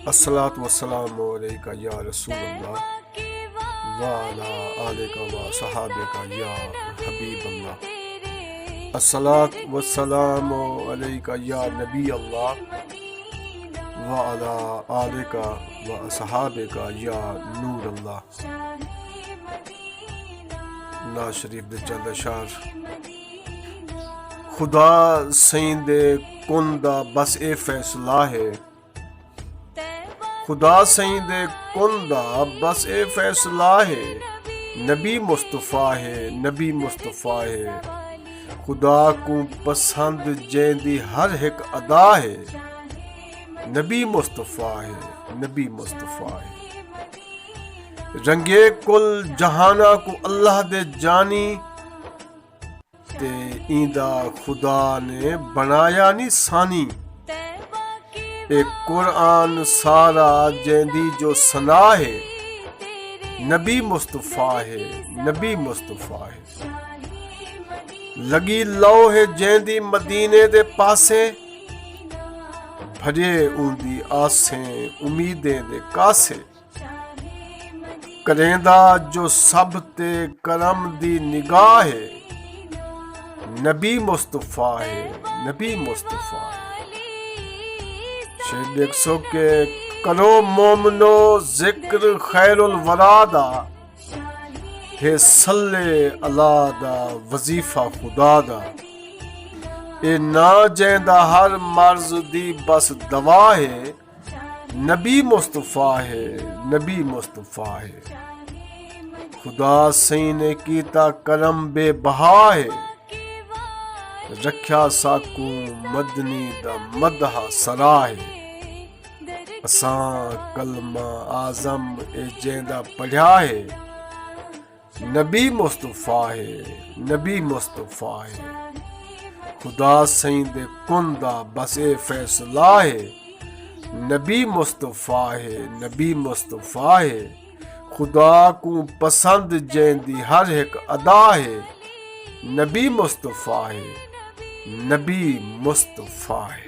अस्सलातु वस्सलामु अलैका या रसूल अल्लाह व अला आलिका व सहाबिका या हबीब अल्लाह। अस्सलातु वस्सलामु अलैका या नबी अल्लाह व अला आलिका व सहाबिका या नूर अल्लाह। ना शरीफ दे चंद अशार। खुदा सईं दे कुन दा बस ए फैसला है, खुदा सईं दे कुन दा बस ए फैसला है। नबी मुस्तफ़ा है, नबी मुस्तफ़ा है। खुदा को पसंद जैंदी हर एक अदा है। नबी मुस्तफ़ा है, नबी मुस्तफ़ा है। रंगे कुल जहाना को अल्लाह दे जानी ते ईंदा खुदा ने बनाया नी सानी। एक कुरान सारा जैंदी जो सना है। नबी मुस्तफ़ा है, नबी मुस्तफ़ा है। लगी लो है जैंदी मदीने दे पासे, भरे ऊंदी आसें उम्मीदें दे कासे। करेंदा जो सब ते करम दी निगाह है। नबी मुस्तफ़ा है, नबी मुस्तफ़ा है। शेर 100 के करो मोमनो जिक्र खैरुल वरादा है। सल्ले अला दा वजीफा खुदा दा। ए ना जैंदा हर मर्ज दी बस दवा है। नबी मुस्तफ़ा है, नबी मुस्तफ़ा है। खुदा सईं ने कीता करम बेबहा है। रख्या साकू मदनी दा मदहा सरा है। असां कलमा आजम ए जैंदा पढ़िया है। नबी मुस्तफ़ा है, नबी मुस्तफ़ा है। खुदा सईं दे कुन दा बस ए फैसला है। नबी मुस्तफ़ा है, नबी मुस्तफ़ा है। खुदा को पसंद जैंदी हर एक अदा है। नबी मुस्तफ़ा है, नबी मुस्तफ़ा है।